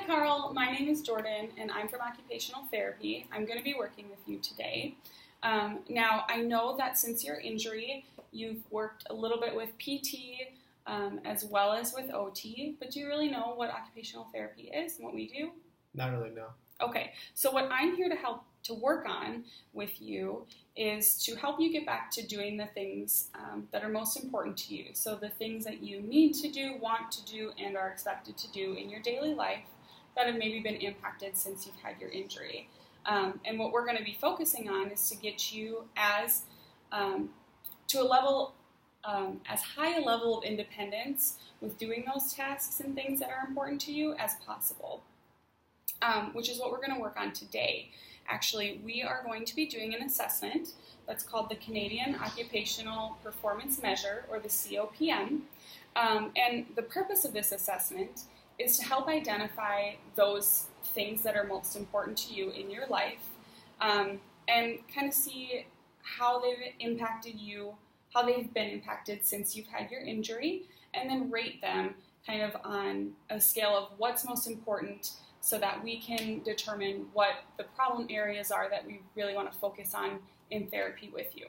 Karl. My name is Jordan, and I'm from Occupational Therapy. I'm going to be working with you today. Now, I know that since your injury, you've worked a little bit with PT as well as with OT, but do you really know what occupational therapy is and what we do? Not really, no. Okay, so what I'm here to help to work on with you is to help you get back to doing the things that are most important to you. So the things that you need to do, want to do, and are expected to do in your daily life that have maybe been impacted since you've had your injury. And what we're going to be focusing on is to get you as to a level, as high a level of independence with doing those tasks and things that are important to you as possible, which is what we're going to work on today. Actually, we are going to be doing an assessment that's called the Canadian Occupational Performance Measure, or the Copm. And the purpose of this assessment is to help identify those things that are most important to you in your life, and kind of see how they've impacted you, how they've been impacted since you've had your injury, and then rate them kind of on a scale of what's most important, so that we can determine what the problem areas are that we really want to focus on in therapy with you.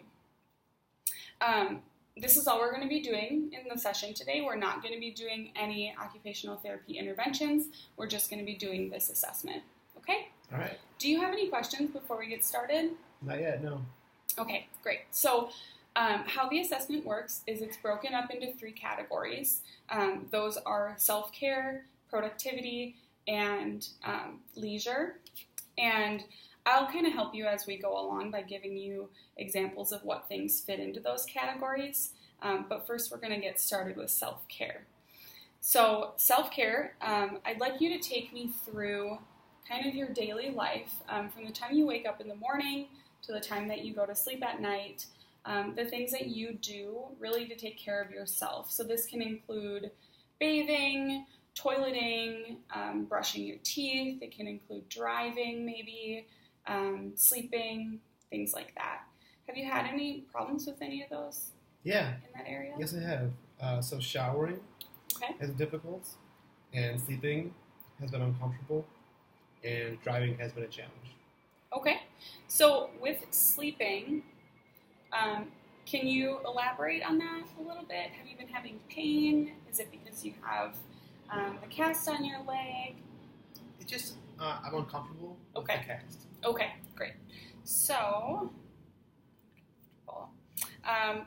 This is all we're going to be doing in the session today. We're not going to be doing any occupational therapy interventions. We're just going to be doing this assessment. Okay? All right. Do you have any questions before we get started? Not yet, no. Okay, great. So how the assessment works is it's broken up into 3 categories. Those are self-care, productivity, and leisure. And I'll kind of help you as we go along by giving you examples of what things fit into those categories. But first we're going to get started with self-care. So self-care, I'd like you to take me through kind of your daily life from the time you wake up in the morning to the time that you go to sleep at night, the things that you do really to take care of yourself. So this can include bathing, toileting, brushing your teeth. It can include driving maybe, sleeping, things like that. Have you had any problems with any of those? Yeah. In that area? Yes, I have. So showering Okay. is difficult, and sleeping has been uncomfortable, and driving has been a challenge. Okay. So with sleeping, can you elaborate on that a little bit? Have you been having pain? Is it because you have the cast on your leg? It's just, I'm uncomfortable with Okay. the cast. Okay, great. So,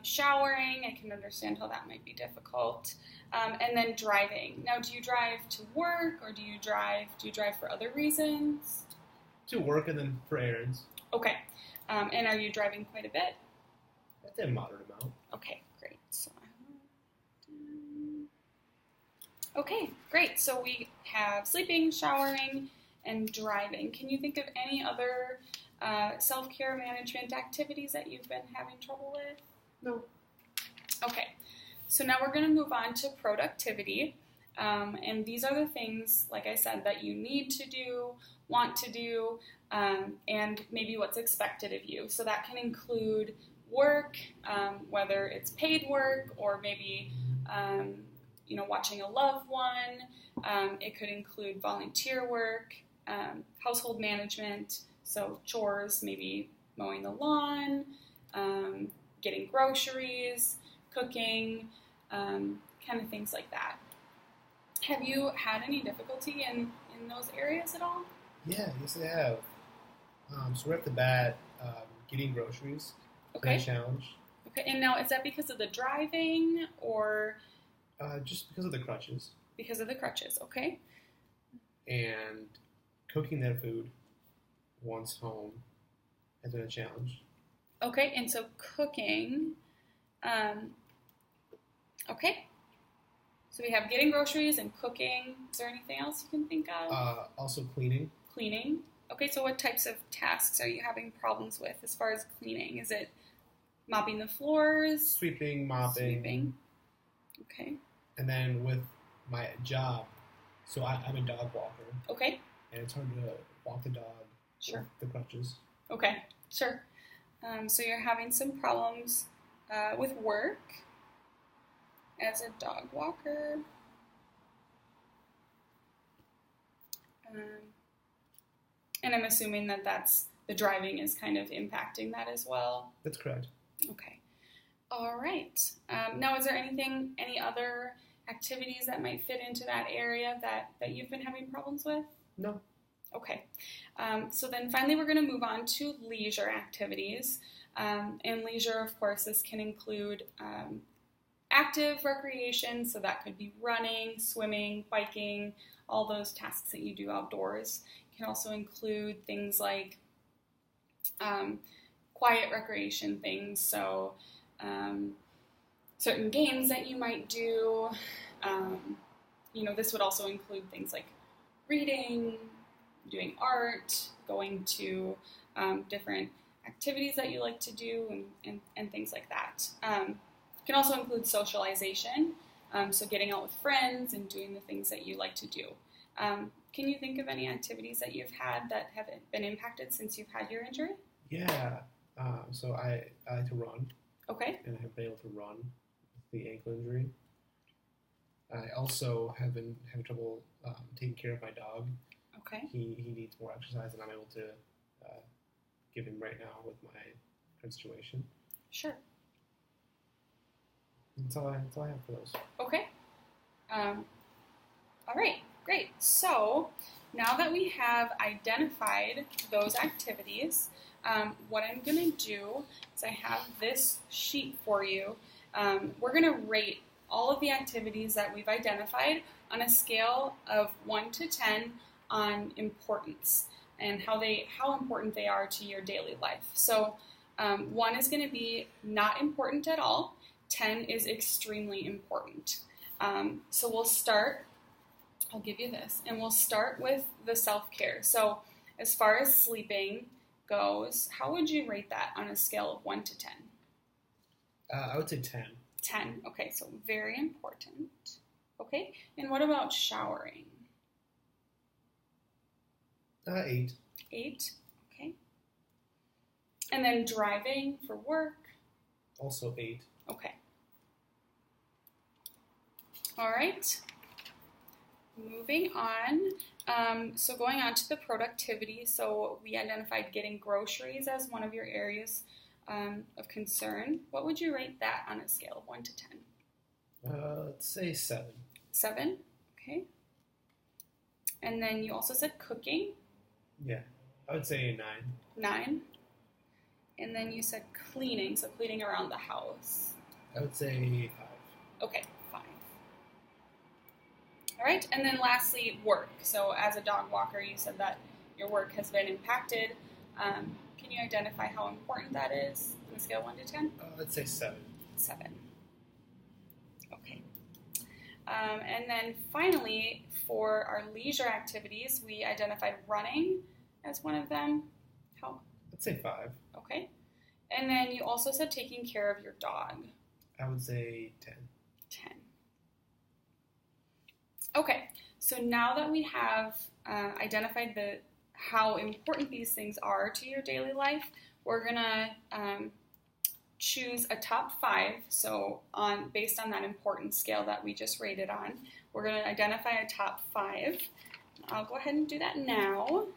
showering, I can understand how that might be difficult. And then driving. Now, do you drive to work, or do you drive for other reasons? To work and then for errands. Okay. And are you driving quite a bit? That's a moderate amount. Okay, great. So, okay, great. So we have sleeping, showering, and driving. Can you think of any other self-care management activities that you've been having trouble with? No. Okay, so now we're going to move on to productivity. And these are the things, like I said, that you need to do, want to do, and maybe what's expected of you. So that can include work, whether it's paid work or maybe watching a loved one. It could include volunteer work, household management, so chores, maybe mowing the lawn, getting groceries, cooking, kind of things like that. Have you had any difficulty in those areas at all? Yeah, yes I have. So right off the bat, getting groceries is Okay. a challenge. Okay, and now is that because of the driving or Just because of the crutches. because of the crutches? Okay. And cooking that food once home has been a challenge. Okay, and so cooking. Okay. So we have getting groceries and cooking. Is there anything else you can think of? Also cleaning. Cleaning. Okay, so what types of tasks are you having problems with as far as cleaning? Is it mopping the floors? Sweeping, mopping. Sweeping. Okay. And then with my job, so I'm a dog walker, Okay. and it's hard to walk the dog Sure. with the crutches. Okay. Sure. So you're having some problems with work as a dog walker. And I'm assuming that that's the driving is kind of impacting that as well. That's correct. Okay. All right. Now, is there any other activities that might fit into that area that you've been having problems with? No. Okay. So then finally we're going to move on to leisure activities. And leisure, of course, this can include active recreation, so that could be running, swimming, biking, all those tasks that you do outdoors. It can also include things like quiet recreation things, so certain games that you might do. This would also include things like reading, doing art, going to different activities that you like to do, and things like that. It can also include socialization, so getting out with friends and doing the things that you like to do. Can you think of any activities that you've had that have been impacted since you've had your injury? Yeah. So I like to run. Okay. And I have been able to run with the ankle injury. I also have been having trouble taking care of my dog. Okay. He needs more exercise, and I'm able to give him right now with my current situation. Sure. That's all I have for those. Okay. All right. Great. So now that we have identified those activities, what I'm going to do is I have this sheet for you. We're going to rate all of the activities that we've identified on a scale of 1 to 10 on importance and how important they are to your daily life. So 1 is going to be not important at all. 10 is extremely important. So we'll start, I'll give you this, and we'll start with the self-care. So as far as sleeping goes, how would you rate that on a scale of 1 to 10? I would say 10. 10, okay, so very important. Okay, and what about showering? 8. 8, okay. And then driving for work? Also 8. Okay. All right. Moving on. So going on to the productivity. So we identified getting groceries as one of your areas of concern. What would you rate that on a scale of 1 to 10? Let's say 7. 7, okay. And then you also said cooking. Yeah, I would say 9. 9. And then you said cleaning, so cleaning around the house. I would say 5. Okay, 5. All right, and then lastly, work. So as a dog walker, you said that your work has been impacted. Can you identify how important that is on a scale of 1 to 10? Let's say 7. 7. Okay. And then finally, for our leisure activities, we identified running as one of them. How? Let's say 5. Okay. And then you also said taking care of your dog. I would say 10. 10. Okay, so now that we have identified how important these things are to your daily life, we're gonna choose a top 5. So based on that importance scale that we just rated on, we're gonna identify a top 5. I'll go ahead and do that now.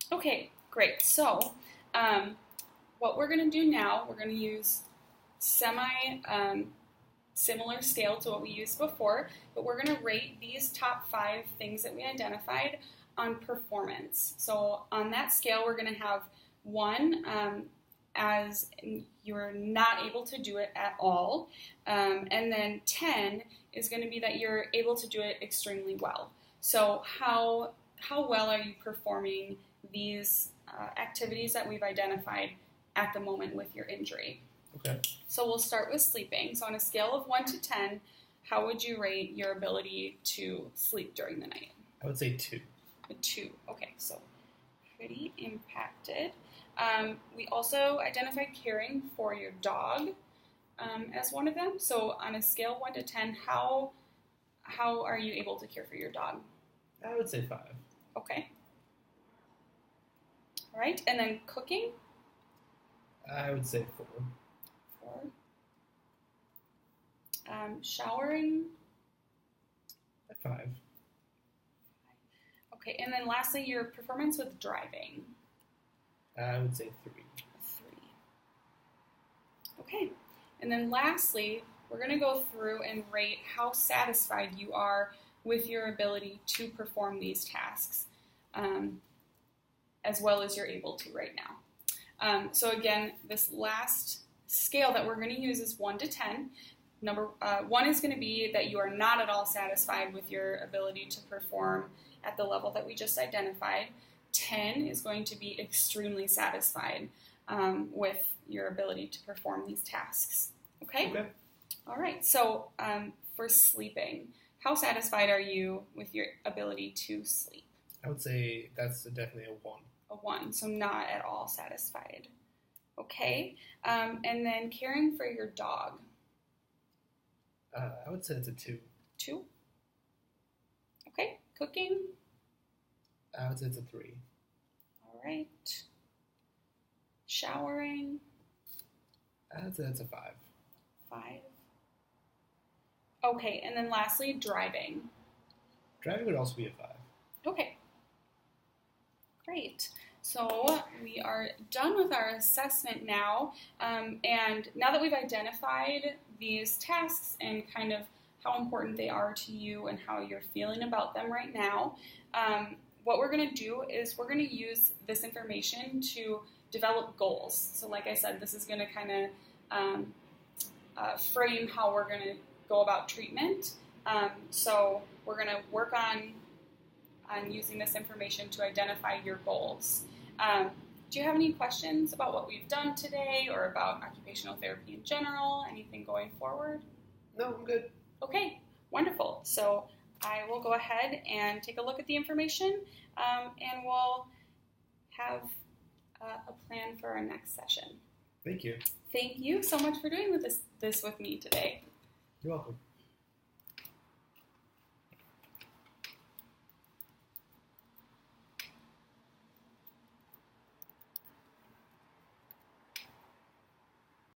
Okay, great. So what we're going to do now, we're going to use similar scale to what we used before, but we're going to rate these top 5 things that we identified on performance. So on that scale, we're going to have 1 as you're not able to do it at all, and then 10 is going to be that you're able to do it extremely well. So how well are you performing these activities that we've identified at the moment with your injury? Okay. So we'll start with sleeping. So on a scale of 1 to 10, how would you rate your ability to sleep during the night? I would say 2. A 2. Okay, so pretty impacted. We also identified caring for your dog as one of them. So on a scale of 1 to 10, how are you able to care for your dog? I would say 5. Okay. All right, and then cooking? I would say 4. 4. Showering? At 5. Okay, and then lastly, your performance with driving? I would say 3. 3. Okay, and then lastly, we're going to go through and rate how satisfied you are with your ability to perform these tasks, as well as you're able to right now. So again, this last scale that we're going to use is 1 to 10. Number 1 is going to be that you are not at all satisfied with your ability to perform at the level that we just identified. 10 is going to be extremely satisfied with your ability to perform these tasks. Okay? Okay. All right. So for sleeping, how satisfied are you with your ability to sleep? I would say that's definitely a 1. A 1, so not at all satisfied. Okay. And then caring for your dog. I would say it's a 2. 2. Okay. Cooking. I would say it's a 3. All right. Showering. I would say that's a 5. 5. Okay, and then lastly, driving. Driving would also be a 5. Okay. Great. So we are done with our assessment now, and now that we've identified these tasks and kind of how important they are to you and how you're feeling about them right now, what we're going to do is we're going to use this information to develop goals. So like I said, this is going to kind of frame how we're going to go about treatment. So we're going to work on using this information to identify your goals. Do you have any questions about what we've done today or about occupational therapy in general? Anything going forward? No, I'm good. Okay, wonderful. So I will go ahead and take a look at the information, and we'll have a plan for our next session. Thank you. Thank you so much for doing this with me today. You're welcome.